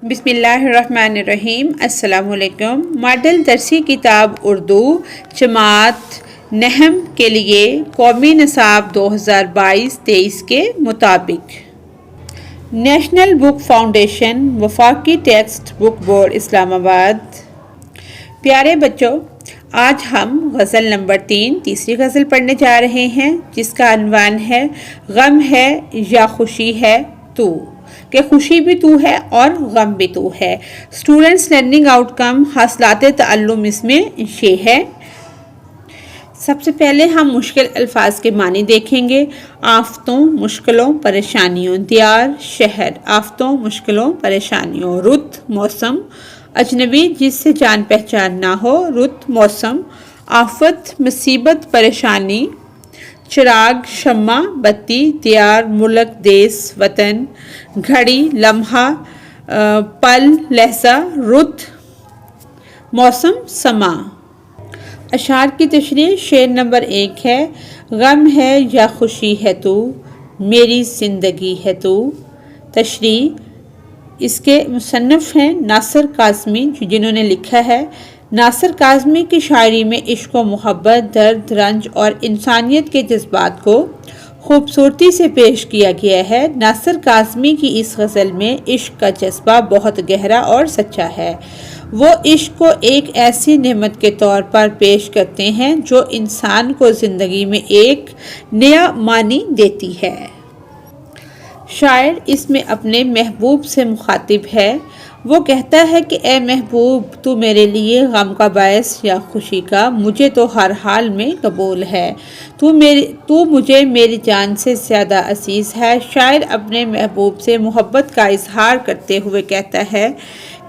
بسم اللہ الرحمن الرحیم۔ السلام علیکم۔ ماڈل درسی کتاب اردو جماعت نہم کے لیے قومی نصاب 2022-23 کے مطابق نیشنل بک فاؤنڈیشن وفاقی ٹیکسٹ بک بورڈ اسلام آباد۔ پیارے بچوں، آج ہم غزل نمبر 3 تیسری غزل پڑھنے جا رہے ہیں، جس کا عنوان ہے غم ہے یا خوشی ہے تو، کہ خوشی بھی تو ہے اور غم بھی تو ہے۔ اسٹوڈنٹس لرننگ آؤٹ کم حاصلات تعلم اس میں یہ ہے۔ سب سے پہلے ہم مشکل الفاظ کے معنی دیکھیں گے۔ آفتوں، مشکلوں، پریشانیوں۔ دیار، شہر، آفتوں، مشکلوں، پریشانیوں۔ رت، موسم، اجنبی جس سے جان پہچان نہ ہو، رت، موسم۔ آفت، مصیبت، پریشانی۔ چراغ، شمع، بتی۔ دیار، ملک، دیس، وطن۔ گھڑی، لمحہ، پل، لحظہ۔ رت، موسم، سما۔ اشعار کی تشریح۔ شعر نمبر 1 ہے، غم ہے یا خوشی ہے تو، میری زندگی ہے تو۔ تشریح، اس کے مصنف ہیں ناصر کاظمی، جنہوں نے لکھا ہے۔ ناصر کاظمی کی شاعری میں عشق و محبت، درد، رنج اور انسانیت کے جذبات کو خوبصورتی سے پیش کیا گیا ہے۔ ناصر کاظمی کی اس غزل میں عشق کا جذبہ بہت گہرا اور سچا ہے۔ وہ عشق کو ایک ایسی نعمت کے طور پر پیش کرتے ہیں جو انسان کو زندگی میں ایک نیا معنی دیتی ہے۔ شاعر اس میں اپنے محبوب سے مخاطب ہے۔ وہ کہتا ہے کہ اے محبوب، تو میرے لیے غم کا باعث یا خوشی کا، مجھے تو ہر حال میں قبول ہے۔ تو مجھے میری جان سے زیادہ عزیز ہے۔ شاعر اپنے محبوب سے محبت کا اظہار کرتے ہوئے کہتا ہے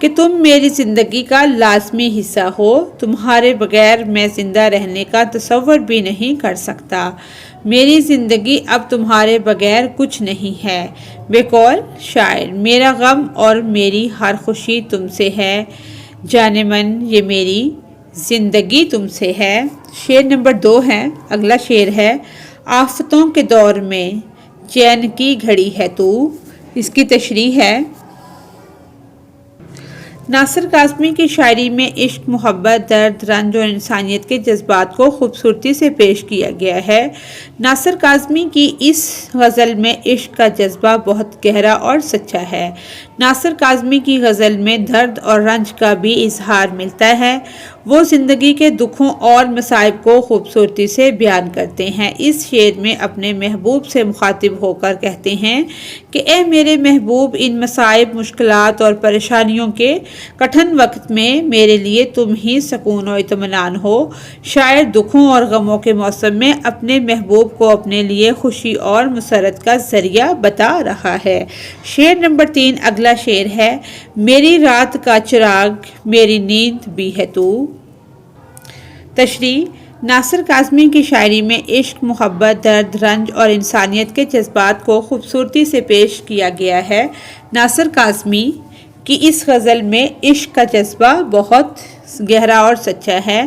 کہ تم میری زندگی کا لازمی حصہ ہو، تمہارے بغیر میں زندہ رہنے کا تصور بھی نہیں کر سکتا۔ میری زندگی اب تمہارے بغیر کچھ نہیں ہے۔ بقول شاعر، میرا غم اور میری ہر خوشی تم سے ہے، جان من یہ میری زندگی تم سے ہے۔ شعر نمبر 2 ہے، اگلا شعر ہے، آفتوں کے دور میں چین کی گھڑی ہے تو۔ اس کی تشریح ہے۔ ناصر کاظمی کی شاعری میں عشق، محبت، درد، رنج اور انسانیت کے جذبات کو خوبصورتی سے پیش کیا گیا ہے۔ ناصر کاظمی کی اس غزل میں عشق کا جذبہ بہت گہرا اور سچا ہے۔ ناصر کاظمی کی غزل میں درد اور رنج کا بھی اظہار ملتا ہے۔ وہ زندگی کے دکھوں اور مصائب کو خوبصورتی سے بیان کرتے ہیں۔ اس شعر میں اپنے محبوب سے مخاطب ہو کر کہتے ہیں کہ اے میرے محبوب، ان مصائب، مشکلات اور پریشانیوں کے کٹھن وقت میں میرے لیے تم ہی سکون و اطمینان ہو۔ شاعر دکھوں اور غموں کے موسم میں اپنے محبوب کو اپنے لیے خوشی اور مسرت کا ذریعہ بتا رہا ہے۔ شعر نمبر 3 اگلا شعر ہے، میری رات کا چراغ میری نیند بھی ہے تو۔ تشریح، ناصر کاظمی کی شاعری میں عشق، محبت، درد، رنج اور انسانیت کے جذبات کو خوبصورتی سے پیش کیا گیا ہے۔ ناصر کاظمی کی اس غزل میں عشق کا جذبہ بہت گہرا اور سچا ہے۔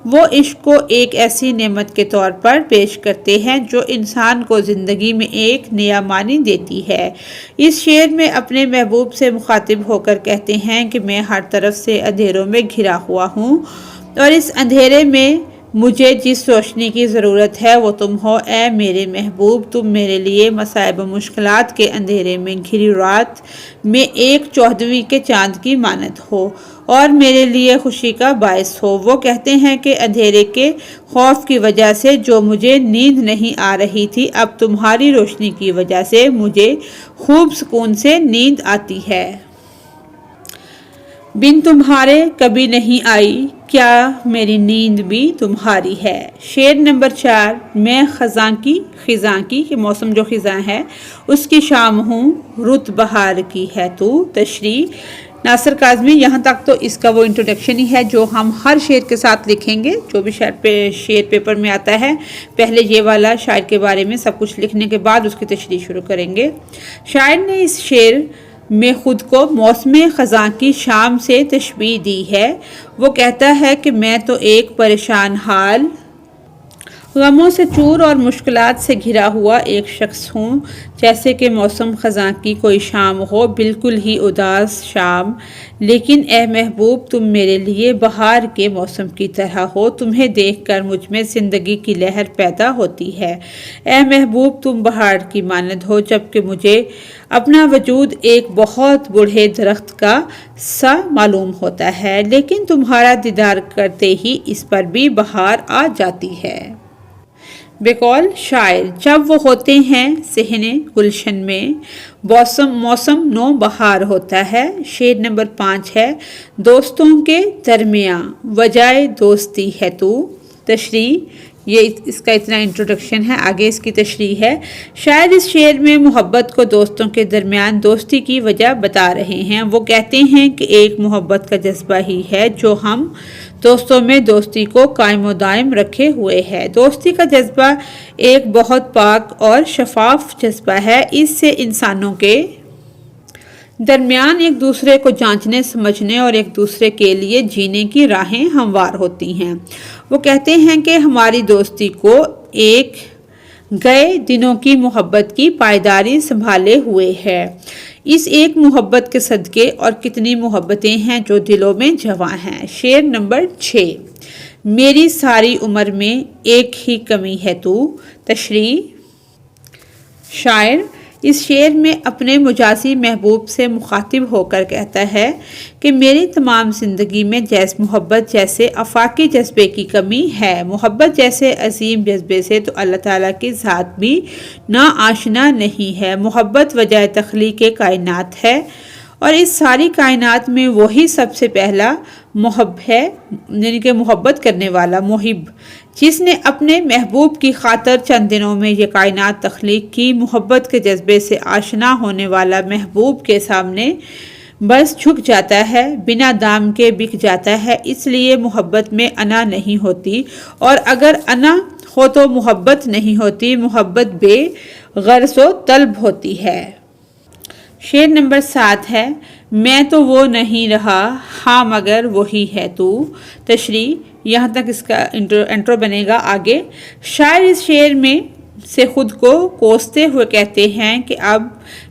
وہ عشق کو ایک ایسی نعمت کے طور پر پیش کرتے ہیں جو انسان کو زندگی میں ایک نیا معنی دیتی ہے۔ اس شعر میں اپنے محبوب سے مخاطب ہو کر کہتے ہیں کہ میں ہر طرف سے اندھیروں میں گھرا ہوا ہوں، اور اس اندھیرے میں مجھے جس روشنی کی ضرورت ہے وہ تم ہو۔ اے میرے محبوب، تم میرے لیے مصائب و مشکلات کے اندھیرے میں گھری رات میں ایک 14ویں کے چاند کی مانند ہو اور میرے لیے خوشی کا باعث ہو۔ وہ کہتے ہیں کہ اندھیرے کے خوف کی وجہ سے جو مجھے نیند نہیں آ رہی تھی، اب تمہاری روشنی کی وجہ سے مجھے خوب سکون سے نیند آتی ہے۔ بن تمہارے کبھی نہیں آئی، کیا میری نیند بھی تمہاری ہے۔ شعر نمبر 4، میں خزاں کی کہ موسم جو خزاں ہے اس کی شام ہوں، رت بہار کی ہے تو۔ تشریح، ناصر کاظمی، یہاں تک تو اس کا وہ انٹروڈکشن ہی ہے جو ہم ہر شعر کے ساتھ لکھیں گے، جو بھی شعر پیپر میں آتا ہے، پہلے یہ والا شاعر کے بارے میں سب کچھ لکھنے کے بعد اس کی تشریح شروع کریں گے۔ شاعر نے اس شعر میں خود کو موسم خزاں کی شام سے تشبیہ دی ہے۔ وہ کہتا ہے کہ میں تو ایک پریشان حال غموں سے چور اور مشکلات سے گھرا ہوا ایک شخص ہوں، جیسے کہ موسم خزاں کی کوئی شام ہو، بالکل ہی اداس شام، لیکن اے محبوب تم میرے لیے بہار کے موسم کی طرح ہو، تمہیں دیکھ کر مجھ میں زندگی کی لہر پیدا ہوتی ہے۔ اے محبوب تم بہار کی مانند ہو، جبکہ مجھے اپنا وجود ایک بہت بوڑھے درخت کا سا معلوم ہوتا ہے، لیکن تمہارا دیدار کرتے ہی اس پر بھی بہار آ جاتی ہے۔ بقول شاعر، جب وہ ہوتے ہیں صحن گلشن میں، موسم نو بہار ہوتا ہے۔ شعر نمبر 5 ہے، دوستوں کے درمیاں وجہ دوستی ہے تو۔ تشریح، یہ اس کا اتنا انٹروڈکشن ہے، آگے اس کی تشریح ہے۔ شاعر اس شعر میں محبت کو دوستوں کے درمیان دوستی کی وجہ بتا رہے ہیں۔ وہ کہتے ہیں کہ ایک محبت کا جذبہ ہی ہے جو ہم دوستوں میں دوستی کو قائم و دائم رکھے ہوئے ہے۔ دوستی کا جذبہ ایک بہت پاک اور شفاف جذبہ ہے۔ اس سے انسانوں کے درمیان ایک دوسرے کو جانچنے سمجھنے اور ایک دوسرے کے لیے جینے کی راہیں ہموار ہوتی ہیں۔ وہ کہتے ہیں کہ ہماری دوستی کو ایک گئے دنوں کی محبت کی پائیداری سنبھالے ہوئے ہے۔ اس ایک محبت کے صدقے اور کتنی محبتیں ہیں جو دلوں میں جواں ہیں۔ شعر نمبر 6، میری ساری عمر میں ایک ہی کمی ہے تو۔ تشریح، شاعر اس شعر میں اپنے مجازی محبوب سے مخاطب ہو کر کہتا ہے کہ میری تمام زندگی میں محبت جیسے آفاقی جذبے کی کمی ہے۔ محبت جیسے عظیم جذبے سے تو اللہ تعالیٰ کی ذات بھی ناآشنا نہیں ہے۔ محبت وجہ تخلیق کائنات ہے اور اس ساری کائنات میں وہی سب سے پہلا محب ہے، یعنی کہ محبت کرنے والا محب، جس نے اپنے محبوب کی خاطر چند دنوں میں یہ کائنات تخلیق کی۔ محبت کے جذبے سے آشنا ہونے والا محبوب کے سامنے بس جھک جاتا ہے، بنا دام کے بک جاتا ہے۔ اس لیے محبت میں انا نہیں ہوتی، اور اگر انا ہو تو محبت نہیں ہوتی، محبت بے غرض و طلب ہوتی ہے۔ شعر نمبر 7 ہے، میں تو وہ نہیں رہا ہاں مگر وہی ہے تو۔ تشریح، یہاں تک اس کا انٹرو بنے گا آگے۔ شاعر اس شعر میں سے خود کو کوستے ہوئے کہتے ہیں کہ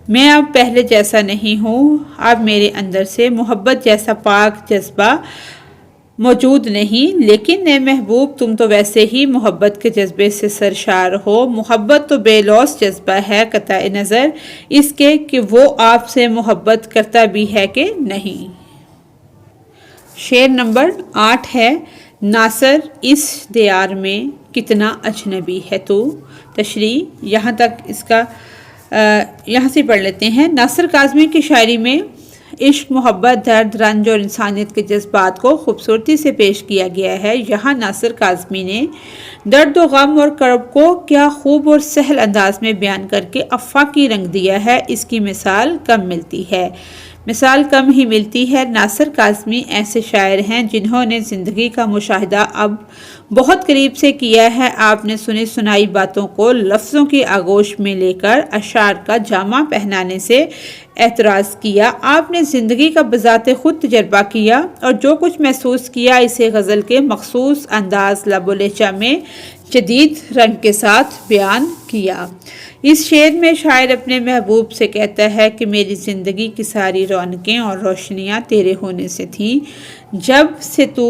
میں اب پہلے جیسا نہیں ہوں، اب میرے اندر سے محبت جیسا پاک جذبہ موجود نہیں، لیکن اے محبوب تم تو ویسے ہی محبت کے جذبے سے سرشار ہو۔ محبت تو بے لوث جذبہ ہے، قطع نظر اس کے کہ وہ آپ سے محبت کرتا بھی ہے کہ نہیں۔ شعر نمبر 8 ہے، ناصر اس دیار میں کتنا اجنبی ہے تو۔ تشریح، یہاں تک اس کا یہاں سے پڑھ لیتے ہیں۔ ناصر کاظمی کی شاعری میں عشق، محبت، درد، رنج اور انسانیت کے جذبات کو خوبصورتی سے پیش کیا گیا ہے۔ یہاں ناصر کاظمی نے درد و غم اور کرب کو کیا خوب اور سہل انداز میں بیان کر کے آفاقی رنگ دیا ہے، اس کی مثال کم ہی ملتی ہے۔ ناصر کاظمی ایسے شاعر ہیں جنہوں نے زندگی کا مشاہدہ اب بہت قریب سے کیا ہے۔ آپ نے سنی سنائی باتوں کو لفظوں کی آغوش میں لے کر اشعار کا جامہ پہنانے سے اعتراض کیا۔ آپ نے زندگی کا بذات خود تجربہ کیا اور جو کچھ محسوس کیا اسے غزل کے مخصوص انداز لب و لہجہ میں جدید رنگ کے ساتھ بیان کیا۔ اس شعر میں شاعر اپنے محبوب سے کہتا ہے کہ میری زندگی کی ساری رونقیں اور روشنیاں تیرے ہونے سے تھیں، جب سے تو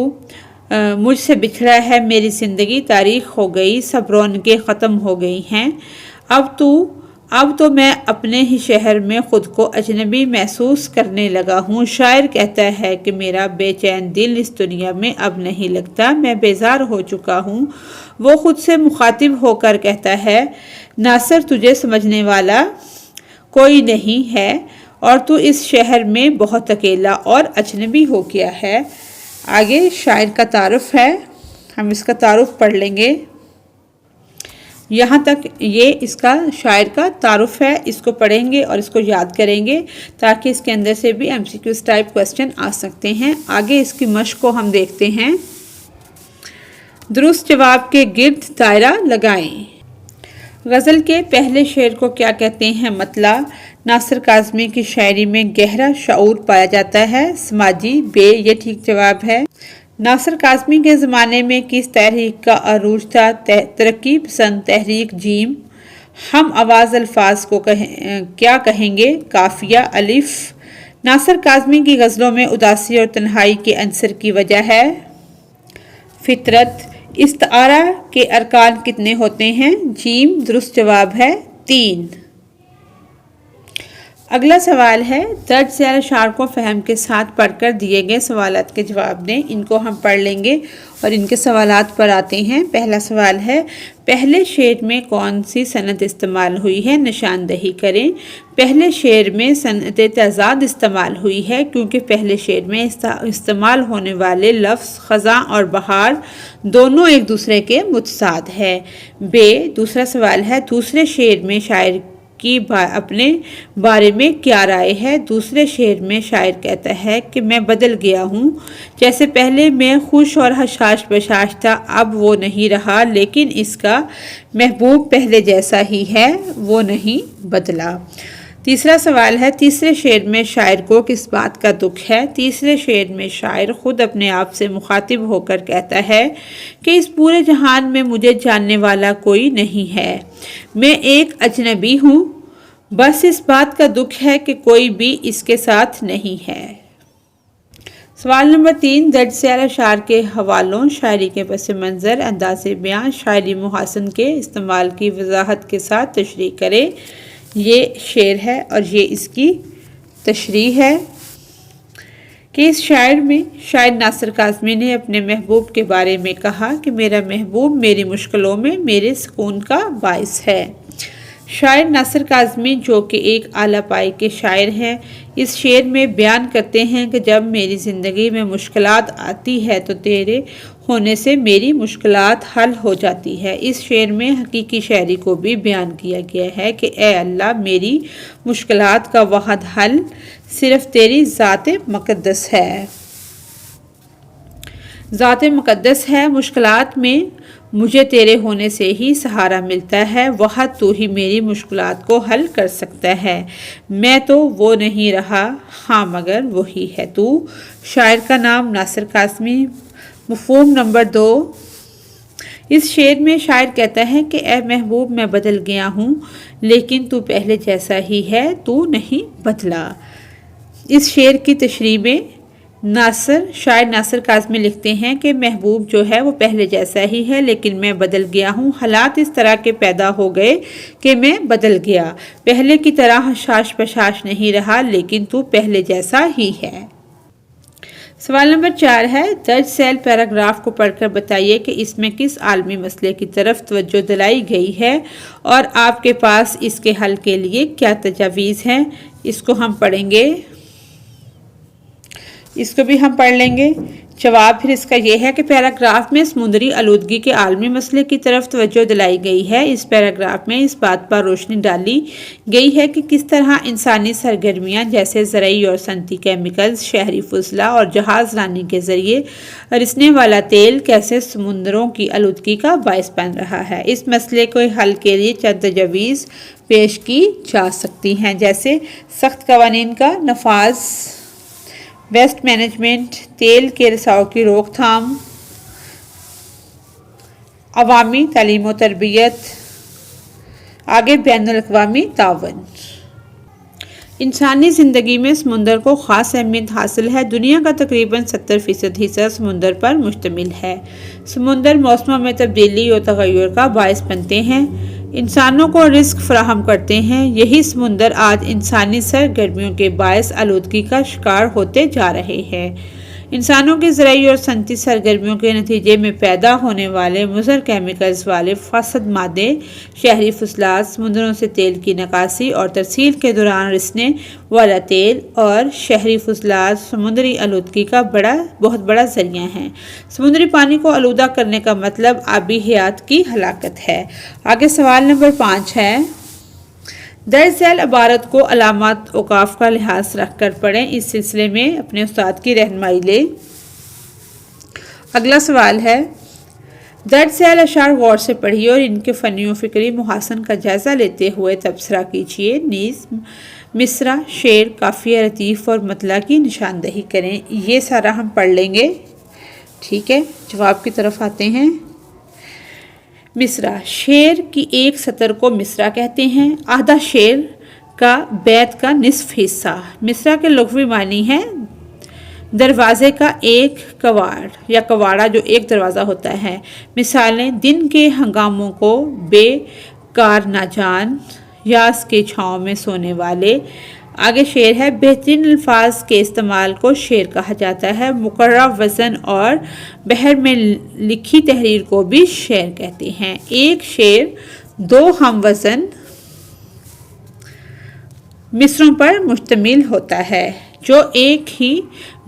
مجھ سے بچھڑا ہے میری زندگی تاریخ ہو گئی، سب رونقیں ختم ہو گئی ہیں، اب تو میں اپنے ہی شہر میں خود کو اجنبی محسوس کرنے لگا ہوں۔ شاعر کہتا ہے کہ میرا بے چین دل اس دنیا میں اب نہیں لگتا، میں بیزار ہو چکا ہوں۔ وہ خود سے مخاطب ہو کر کہتا ہے، ناصر تجھے سمجھنے والا کوئی نہیں ہے اور تو اس شہر میں بہت اکیلا اور اجنبی ہو گیا ہے۔ آگے شاعر کا تعارف ہے، ہم اس کا تعارف پڑھ لیں گے۔ یہاں تک یہ اس کا شاعر کا تعارف ہے، اس کو پڑھیں گے اور اس کو یاد کریں گے تاکہ اس کے اندر سے بھی MCQs ٹائپ کوسچن آ سکتے ہیں۔ آگے اس کی مشق کو ہم دیکھتے ہیں۔ درست جواب کے گرد دائرہ لگائیں۔ غزل کے پہلے شعر کو کیا کہتے ہیں؟ مطلع۔ ناصر کاظمی کی شاعری میں گہرا شعور پایا جاتا ہے۔ سماجی، بے، یہ ٹھیک جواب ہے۔ ناصر کاظمی کے زمانے میں کس تحریک کا عروج تھا؟ ترقی پسند تحریک جیم۔ ہم آواز الفاظ کو کیا کہیں گے؟ قافیہ الف۔ ناصر کاظمی کی غزلوں میں اداسی اور تنہائی کے عنصر کی وجہ ہے؟ فطرت۔ استعارہ کے ارکان کتنے ہوتے ہیں؟ جیم۔ درست جواب ہے 3۔ اگلا سوال ہے، درج ذیل اشعار کو فہم کے ساتھ پڑھ کر دیے گئے سوالات کے جواب دیں۔ ان کو ہم پڑھ لیں گے اور ان کے سوالات پر آتے ہیں۔ پہلا سوال ہے، پہلے شعر میں کون سی صنعت استعمال ہوئی ہے؟ نشاندہی کریں۔ پہلے شعر میں صنعت تضاد استعمال ہوئی ہے کیونکہ پہلے شعر میں استعمال ہونے والے لفظ خزاں اور بہار دونوں ایک دوسرے کے متضاد ہے۔ دوسرا سوال ہے، دوسرے شعر میں شاعر کی اپنے بارے میں کیا رائے ہے؟ دوسرے شعر میں شاعر کہتا ہے کہ میں بدل گیا ہوں، جیسے پہلے میں خوش اور حشاش بشاش تھا، اب وہ نہیں رہا، لیکن اس کا محبوب پہلے جیسا ہی ہے، وہ نہیں بدلا۔ تیسرا سوال ہے، تیسرے شعر میں شاعر کو کس بات کا دکھ ہے؟ تیسرے شعر میں شاعر خود اپنے آپ سے مخاطب ہو کر کہتا ہے کہ اس پورے جہان میں مجھے جاننے والا کوئی نہیں ہے، میں ایک اجنبی ہوں، بس اس بات کا دکھ ہے کہ کوئی بھی اس کے ساتھ نہیں ہے۔ سوال نمبر 3، درج ذیل اشعار کے حوالوں، شاعری کے پس منظر، انداز بیان، شاعری محاسن کے استعمال کی وضاحت کے ساتھ تشریح کریں۔ یہ شعر ہے اور یہ اس کی تشریح ہے کہ اس شاعر ناصر کاظمی نے اپنے محبوب کے بارے میں کہا کہ میرا محبوب میری مشکلوں میں میرے سکون کا باعث ہے۔ شاعر ناصر کاظمی جو کہ ایک اعلیٰ پائے کے شاعر ہیں، اس شعر میں بیان کرتے ہیں کہ جب میری زندگی میں مشکلات آتی ہے تو تیرے ہونے سے میری مشکلات حل ہو جاتی ہے۔ اس شعر میں حقیقی شاعری کو بھی بیان کیا گیا ہے کہ اے اللہ، میری مشکلات کا واحد حل صرف تیری ذات مقدس ہے۔ ذات مقدس ہے، مشکلات میں مجھے تیرے ہونے سے ہی سہارا ملتا ہے، واحد تو ہی میری مشکلات کو حل کر سکتا ہے، میں تو وہ نہیں رہا، ہاں مگر وہی ہے تو۔ شاعر کا نام ناصر کاظمی۔ مفہوم نمبر 2، اس شعر میں شاعر کہتا ہے کہ اے محبوب، میں بدل گیا ہوں لیکن تو پہلے جیسا ہی ہے، تو نہیں بدلا۔ اس شعر کی تشریح میں شاعر ناصر کاظمی لکھتے ہیں کہ محبوب جو ہے وہ پہلے جیسا ہی ہے لیکن میں بدل گیا ہوں، حالات اس طرح کے پیدا ہو گئے کہ میں بدل گیا، پہلے کی طرح حشاش پشاش نہیں رہا لیکن تو پہلے جیسا ہی ہے۔ سوال نمبر 4 ہے، درج ذیل پیراگراف کو پڑھ کر بتائیے کہ اس میں کس عالمی مسئلے کی طرف توجہ دلائی گئی ہے اور آپ کے پاس اس کے حل کے لیے کیا تجاویز ہیں۔ اس کو ہم پڑھیں گے، اس کو بھی ہم پڑھ لیں گے۔ جواب پھر اس کا یہ ہے کہ پیراگراف میں سمندری آلودگی کے عالمی مسئلے کی طرف توجہ دلائی گئی ہے۔ اس پیراگراف میں اس بات پر روشنی ڈالی گئی ہے کہ کس طرح انسانی سرگرمیاں جیسے زرعی اور صنعتی کیمیکلز، شہری فضلہ اور جہاز رانی کے ذریعے رسنے والا تیل کیسے سمندروں کی آلودگی کا باعث بن رہا ہے۔ اس مسئلے کے حل کے لیے چند تجاویز پیش کی جا سکتی ہیں، جیسے سخت قوانین کا نفاذ، ویسٹ مینجمنٹ، تیل کے رساؤ کی روک تھام، عوامی تعلیم و تربیت، آگے بین الاقوامی تعاون۔ انسانی زندگی میں سمندر کو خاص اہمیت حاصل ہے۔ دنیا کا تقریباً 70% حصہ سمندر پر مشتمل ہے۔ سمندر موسموں میں تبدیلی اور تغیر کا باعث بنتے ہیں، انسانوں کو رزق فراہم کرتے ہیں۔ یہی سمندر آج انسانی سرگرمیوں کے باعث آلودگی کا شکار ہوتے جا رہے ہیں۔ انسانوں کی زرعی اور صنعتی سرگرمیوں کے نتیجے میں پیدا ہونے والے مضر کیمیکلز والے فاسد مادے، شہری فضلات، سمندروں سے تیل کی نکاسی اور ترسیل کے دوران رسنے والا تیل اور شہری فضلات سمندری آلودگی کا بہت بڑا ذریعہ ہیں۔ سمندری پانی کو آلودہ کرنے کا مطلب آبی حیات کی ہلاکت ہے۔ آگے سوال نمبر 5 ہے، درج ذیل عبارت کو علامات اوقاف کا لحاظ رکھ کر پڑھیں۔ اس سلسلے میں اپنے استاد کی رہنمائی لیں۔ اگلا سوال ہے، درج ذیل اشعار غور سے پڑھیے اور ان کے فنی و فکری محاسن کا جائزہ لیتے ہوئے تبصرہ کیجیے، نیز مصرع، شعر، قافیہ، ردیف اور مطلع کی نشاندہی کریں۔ یہ سارا ہم پڑھ لیں گے۔ ٹھیک ہے، جواب کی طرف آتے ہیں۔ مصرع، شعر کی ایک سطر کو مصرع کہتے ہیں۔ آدھا شعر کا بیت کا نصف حصہ۔ مصرع کے لغوی معنی ہے دروازے کا ایک کواڑ یا کواڑا جو ایک دروازہ ہوتا ہے۔ مثالیں: دن کے ہنگاموں کو بے کار نہ جان، یاس کے چھاؤں میں سونے والے۔ آگے شعر ہے، بہترین الفاظ کے استعمال کو شعر کہا جاتا ہے۔ مقررہ وزن اور بحر میں لکھی تحریر کو بھی شعر کہتے ہیں۔ ایک شعر دو ہم وزن مصروں پر مشتمل ہوتا ہے جو ایک ہی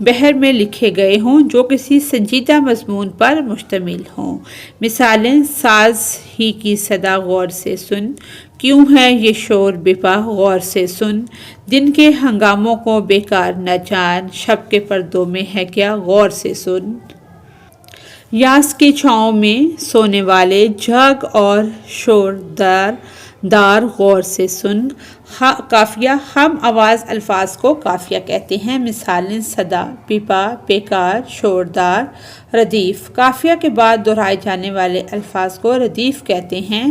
بحر میں لکھے گئے ہوں، جو کسی سنجیدہ مضمون پر مشتمل ہوں۔ مثالیں: ساز ہی کی صدا غور سے سن، کیوں ہے یہ شور بپا غور سے سن، دن کے ہنگاموں کو بیکار نہ جان، شب کے پردوں میں ہے کیا غور سے سن، یاس کی چھاؤں میں سونے والے، جاگ اور شور دار غور سے سن۔ قافیہ، ہم آواز الفاظ کو قافیہ کہتے ہیں۔ مثالیں: صدا، پیپا، بیکار، شوردار۔ ردیف، قافیہ کے بعد دہرائے جانے والے الفاظ کو ردیف کہتے ہیں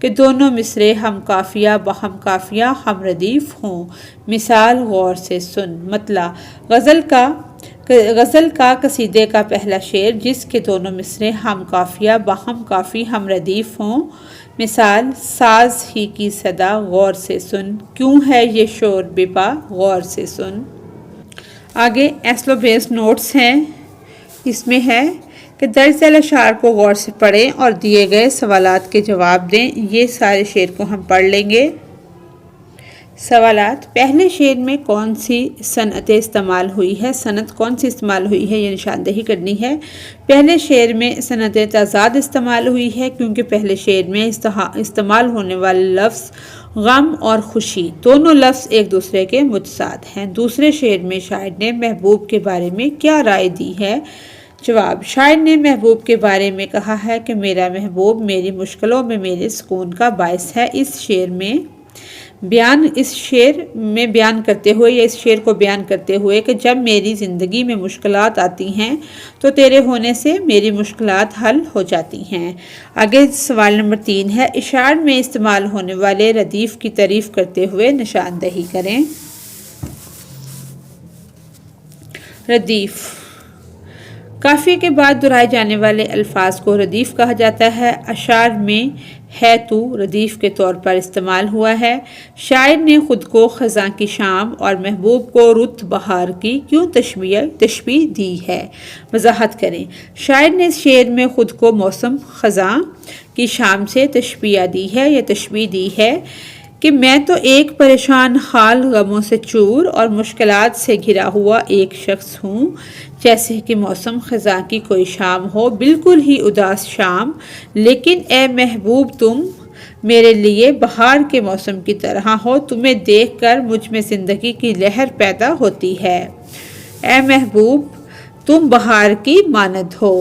کہ دونوں مصرعے ہم قافیہ بہم قافیہ ہم ردیف ہوں۔ مثال: غور سے سن۔ مطلع، غزل کا قصیدے کا پہلا شعر جس کے دونوں مصرعے ہم قافیہ بہم قافی ہم ردیف ہوں۔ مثال: ساز ہی کی صدا غور سے سن، کیوں ہے یہ شور بپا غور سے سن۔ آگے ایسلو بیس نوٹس ہیں، اس میں ہے کہ درج ذیل اشعار کو غور سے پڑھیں اور دیے گئے سوالات کے جواب دیں۔ یہ سارے شعر کو ہم پڑھ لیں گے۔ سوالات: پہلے شعر میں کون سی صنعت استعمال ہوئی ہے؟ صنعت کون سی استعمال ہوئی ہے، یہ نشاندہی کرنی ہے۔ پہلے شعر میں صنعت تضاد استعمال ہوئی ہے کیونکہ پہلے شعر میں استعمال ہونے والے لفظ غم اور خوشی دونوں لفظ ایک دوسرے کے متضاد ہیں۔ دوسرے شعر میں شاعر نے محبوب کے بارے میں کیا رائے دی ہے؟ جواب: شاعر نے محبوب کے بارے میں کہا ہے کہ میرا محبوب میری مشکلوں میں میرے سکون کا باعث ہے۔ اس شعر کو بیان کرتے ہوئے کہ جب میری زندگی میں مشکلات آتی ہیں تو تیرے ہونے سے میری مشکلات حل ہو جاتی ہیں۔ آگے سوال نمبر 3 ہے، اشعار میں استعمال ہونے والے ردیف کی تعریف کرتے ہوئے نشاندہی کریں۔ ردیف، قافیے کے بعد دہرائے جانے والے الفاظ کو ردیف کہا جاتا ہے۔ اشعار میں ہے تو ردیف کے طور پر استعمال ہوا ہے۔ شاعر نے خود کو خزاں کی شام اور محبوب کو رت بہار کی کیوں تشبیہ دی ہے؟ وضاحت کریں۔ شاعر نے اس شعر میں خود کو موسم خزاں کی شام سے تشبیہ دی ہے کہ میں تو ایک پریشان حال غموں سے چور اور مشکلات سے گھرا ہوا ایک شخص ہوں، جیسے کہ موسم خزاں کی کوئی شام ہو، بالکل ہی اداس شام، لیکن اے محبوب تم میرے لیے بہار کے موسم کی طرح ہو، تمہیں دیکھ کر مجھ میں زندگی کی لہر پیدا ہوتی ہے۔ اے محبوب تم بہار کی مانند ہو۔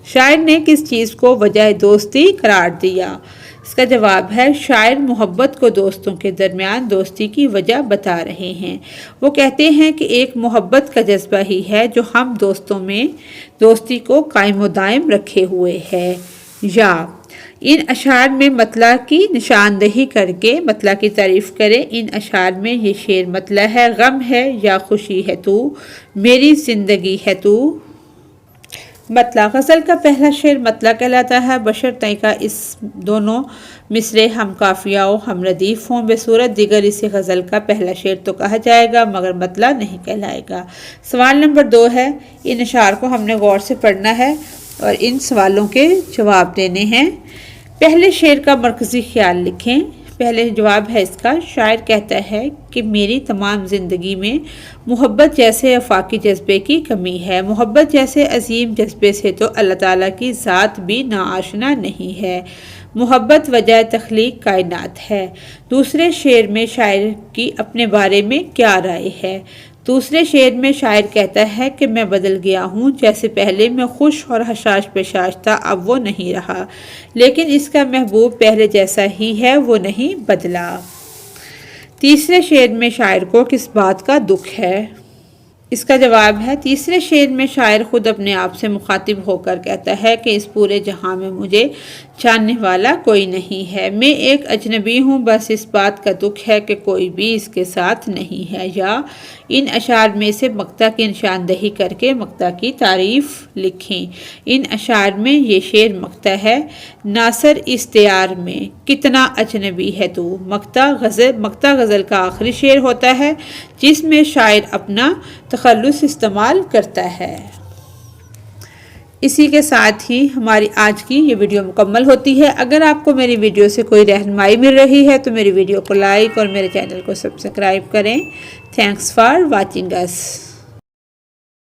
شاعر نے کس چیز کو وجہ دوستی قرار دیا؟ اس کا جواب ہے، شاعر محبت کو دوستوں کے درمیان دوستی کی وجہ بتا رہے ہیں۔ وہ کہتے ہیں کہ ایک محبت کا جذبہ ہی ہے جو ہم دوستوں میں دوستی کو قائم و دائم رکھے ہوئے ہے۔ یا ان اشعار میں مطلع کی نشاندہی کر کے مطلع کی تعریف کریں۔ ان اشعار میں یہ شعر مطلع ہے، غم ہے یا خوشی ہے تو، میری زندگی ہے تو۔ مطلع، غزل کا پہلا شعر مطلع کہلاتا ہے بشرطیکہ کا اس دونوں مصرعے ہم قافیہ و ہم ردیف ہوں۔ بصورت دیگر اسے غزل کا پہلا شعر تو کہا جائے گا مگر مطلع نہیں کہلائے گا۔ سوال نمبر 2 ہے، ان اشعار کو ہم نے غور سے پڑھنا ہے اور ان سوالوں کے جواب دینے ہیں۔ پہلے شعر کا مرکزی خیال لکھیں۔ پہلے جواب ہے اس کا، شاعر کہتا ہے کہ میری تمام زندگی میں محبت جیسے آفاقی جذبے کی کمی ہے۔ محبت جیسے عظیم جذبے سے تو اللہ تعالیٰ کی ذات بھی ناآشنا نہیں ہے۔ محبت وجہ تخلیق کائنات ہے۔ دوسرے شعر میں شاعر کی اپنے بارے میں کیا رائے ہے؟ دوسرے شعر میں شاعر کہتا ہے کہ میں بدل گیا ہوں، جیسے پہلے میں خوش اور حشاش بشاش تھا اب وہ نہیں رہا، لیکن اس کا محبوب پہلے جیسا ہی ہے، وہ نہیں بدلا۔ تیسرے شعر میں شاعر کو کس بات کا دکھ ہے؟ اس کا جواب ہے تیسرے شعر میں شاعر خود اپنے آپ سے مخاطب ہو کر کہتا ہے کہ اس پورے جہاں میں مجھے جاننے والا کوئی نہیں ہے، میں ایک اجنبی ہوں، بس اس بات کا دکھ ہے کہ کوئی بھی اس کے ساتھ نہیں ہے۔ یا ان اشعار میں سے مقطع کی نشاندہی کر کے مقطع کی تعریف لکھیں۔ ان اشعار میں یہ شعر مقطع ہے: ناصر اشتیار میں کتنا اجنبی ہے تو، مقطع غزل کا آخری شعر ہوتا ہے جس میں شاعر اپنا تخلص استعمال کرتا ہے۔ اسی کے ساتھ ہی ہماری آج کی یہ ویڈیو مکمل ہوتی ہے۔ اگر آپ کو میری ویڈیو سے کوئی رہنمائی مل رہی ہے تو میری ویڈیو کو لائک اور میرے چینل کو سبسکرائب کریں۔ Thanks for watching us.